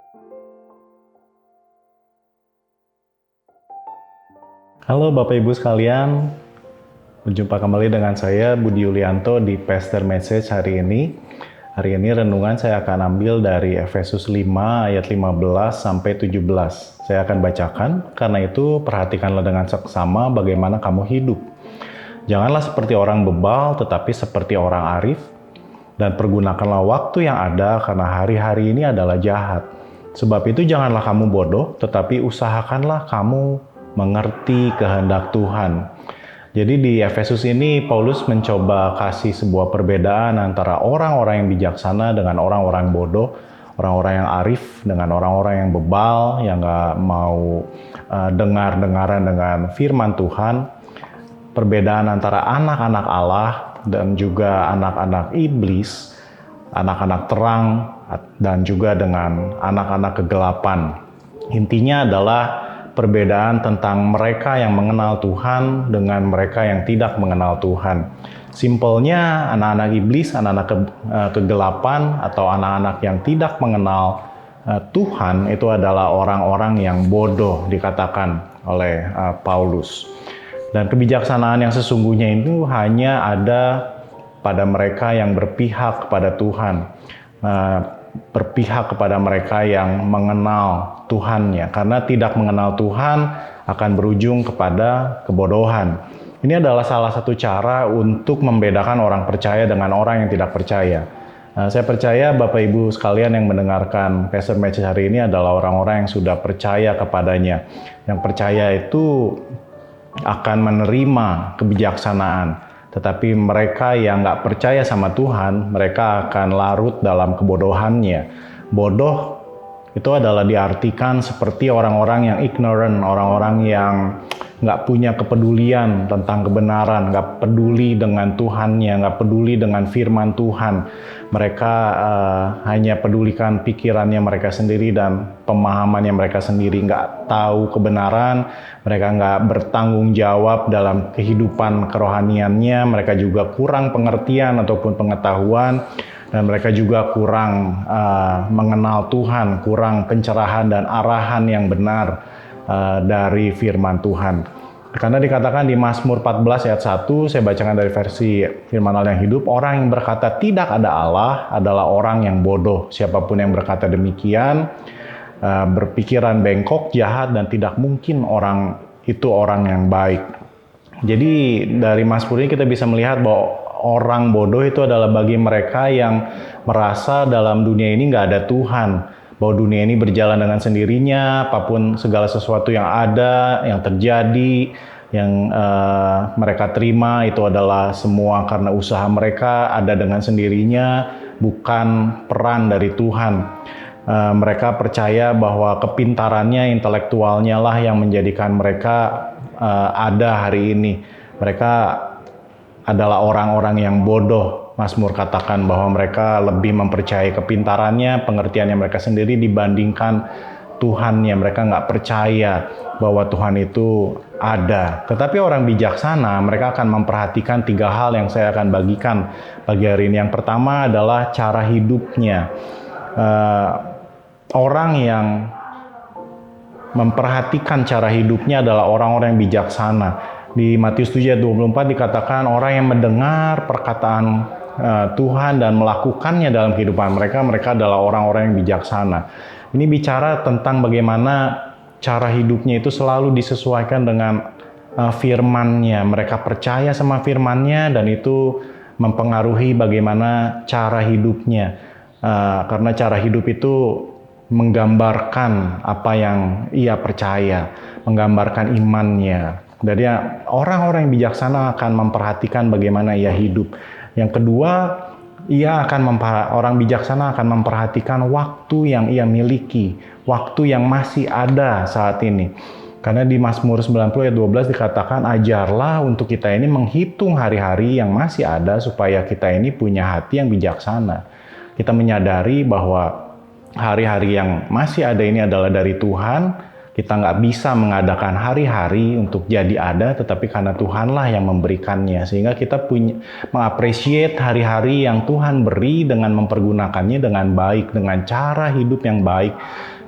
Halo Bapak Ibu sekalian, berjumpa kembali dengan saya Budi Yulianto di Pastor Message hari ini. Hari ini renungan saya akan ambil dari Efesus 5 ayat 15 sampai 17. Saya akan bacakan, karena itu perhatikanlah dengan seksama bagaimana kamu hidup. Janganlah seperti orang bebal, tetapi seperti orang arif, dan pergunakanlah waktu yang ada karena hari-hari ini adalah jahat. Sebab itu janganlah kamu bodoh, tetapi usahakanlah kamu mengerti kehendak Tuhan. Jadi di Efesus ini Paulus mencoba kasih sebuah perbedaan antara orang-orang yang bijaksana dengan orang-orang bodoh, orang-orang yang arif dengan orang-orang yang bebal, yang gak mau dengar-dengaran dengan firman Tuhan. Perbedaan antara anak-anak Allah dan juga anak-anak iblis, anak-anak terang dan juga dengan anak-anak kegelapan. Intinya adalah perbedaan tentang mereka yang mengenal Tuhan dengan mereka yang tidak mengenal Tuhan. Simpelnya, anak-anak iblis, anak-anak kegelapan, atau anak-anak yang tidak mengenal Tuhan itu adalah orang-orang yang bodoh, dikatakan oleh Paulus. Dan kebijaksanaan yang sesungguhnya itu hanya ada pada mereka yang berpihak kepada Tuhan, berpihak kepada mereka yang mengenal Tuhannya, karena tidak mengenal Tuhan akan berujung kepada kebodohan. Ini adalah salah satu cara untuk membedakan orang percaya dengan orang yang tidak percaya. Saya percaya Bapak Ibu sekalian yang mendengarkan Pastor Message hari ini adalah orang-orang yang sudah percaya kepadanya. Yang percaya itu akan menerima kebijaksanaan. Tetapi mereka yang nggak percaya sama Tuhan, mereka akan larut dalam kebodohannya. Bodoh itu adalah diartikan seperti orang-orang yang ignorant, orang-orang yang nggak punya kepedulian tentang kebenaran, nggak peduli dengan Tuhannya, nggak peduli dengan firman Tuhan. Mereka hanya pedulikan pikirannya mereka sendiri dan pemahamannya mereka sendiri, nggak tahu kebenaran, mereka nggak bertanggung jawab dalam kehidupan kerohaniannya, mereka juga kurang pengertian ataupun pengetahuan, dan mereka juga kurang mengenal Tuhan, kurang pencerahan dan arahan yang benar dari firman Tuhan. Karena dikatakan di Mazmur 14 ayat 1, saya bacakan dari versi firman Allah yang hidup, orang yang berkata tidak ada Allah adalah orang yang bodoh. Siapapun yang berkata demikian, berpikiran bengkok, jahat, dan tidak mungkin orang itu orang yang baik. Jadi dari Mazmur ini kita bisa melihat bahwa orang bodoh itu adalah bagi mereka yang merasa dalam dunia ini nggak ada Tuhan, bahwa dunia ini berjalan dengan sendirinya, apapun segala sesuatu yang ada, yang terjadi, yang mereka terima itu adalah semua karena usaha mereka, ada dengan sendirinya, bukan peran dari Tuhan. Mereka percaya bahwa kepintarannya, intelektualnya lah yang menjadikan mereka ada hari ini. Mereka adalah orang-orang yang bodoh. Mazmur katakan bahwa mereka lebih mempercayai kepintarannya, pengertiannya mereka sendiri dibandingkan Tuhannya. Mereka nggak percaya bahwa Tuhan itu ada. Tetapi orang bijaksana, mereka akan memperhatikan 3 hal yang saya akan bagikan pagi hari ini. Yang pertama adalah cara hidupnya. Orang yang memperhatikan cara hidupnya adalah orang-orang yang bijaksana. Di Matius 7 ayat 24 dikatakan orang yang mendengar perkataan Tuhan dan melakukannya dalam kehidupan mereka, mereka adalah orang-orang yang bijaksana. Ini bicara tentang bagaimana cara hidupnya itu selalu disesuaikan dengan firman-Nya. Mereka percaya sama firman-Nya dan itu mempengaruhi bagaimana cara hidupnya. Karena cara hidup itu menggambarkan apa yang ia percaya, menggambarkan imannya. Jadi orang-orang yang bijaksana akan memperhatikan bagaimana ia hidup. Yang kedua, orang bijaksana akan memperhatikan waktu yang ia miliki, waktu yang masih ada saat ini. Karena di Mazmur 90 ayat 12 dikatakan, ajarlah untuk kita ini menghitung hari-hari yang masih ada supaya kita ini punya hati yang bijaksana. Kita menyadari bahwa hari-hari yang masih ada ini adalah dari Tuhan. Kita nggak bisa mengadakan hari-hari untuk jadi ada, tetapi karena Tuhanlah yang memberikannya. Sehingga kita punya mengapresiasi hari-hari yang Tuhan beri dengan mempergunakannya dengan baik, dengan cara hidup yang baik,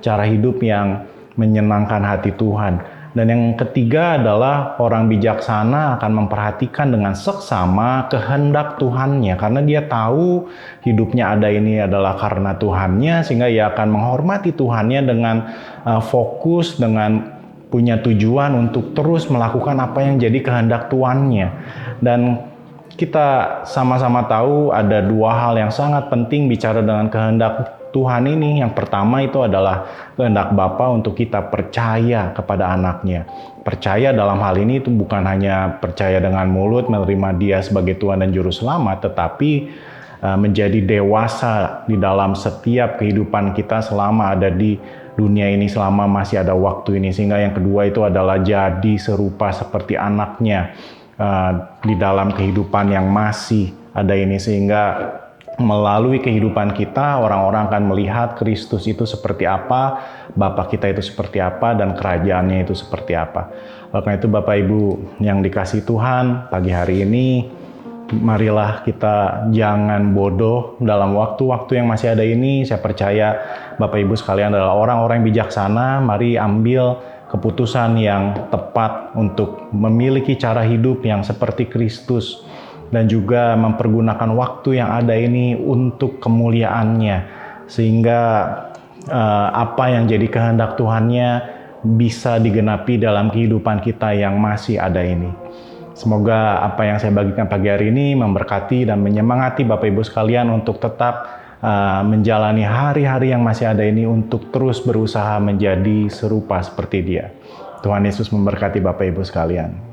cara hidup yang menyenangkan hati Tuhan. Dan yang ketiga adalah orang bijaksana akan memperhatikan dengan seksama kehendak Tuhannya. Karena dia tahu hidupnya ada ini adalah karena Tuhannya, sehingga ia akan menghormati Tuhannya dengan fokus, dengan punya tujuan untuk terus melakukan apa yang jadi kehendak Tuhannya. Dan kita sama-sama tahu ada dua hal yang sangat penting bicara dengan kehendak Tuhan ini. Yang pertama itu adalah kehendak Bapa untuk kita percaya kepada anaknya. Percaya dalam hal ini itu bukan hanya percaya dengan mulut menerima dia sebagai Tuhan dan Juru Selamat, tetapi menjadi dewasa di dalam setiap kehidupan kita selama ada di dunia ini, selama masih ada waktu ini. Sehingga yang kedua itu adalah jadi serupa seperti anaknya di dalam kehidupan yang masih ada ini, sehingga melalui kehidupan kita, orang-orang akan melihat Kristus itu seperti apa, Bapa kita itu seperti apa, dan kerajaannya itu seperti apa. Oleh karena itu Bapak Ibu yang dikasihi Tuhan, pagi hari ini, marilah kita jangan bodoh dalam waktu-waktu yang masih ada ini. Saya percaya Bapak Ibu sekalian adalah orang-orang yang bijaksana. Mari ambil keputusan yang tepat untuk memiliki cara hidup yang seperti Kristus, dan juga mempergunakan waktu yang ada ini untuk kemuliaannya, sehingga apa yang jadi kehendak Tuhannya bisa digenapi dalam kehidupan kita yang masih ada ini. Semoga apa yang saya bagikan pagi hari ini memberkati dan menyemangati Bapak Ibu sekalian untuk tetap menjalani hari-hari yang masih ada ini untuk terus berusaha menjadi serupa seperti Dia. Tuhan Yesus memberkati Bapak Ibu sekalian.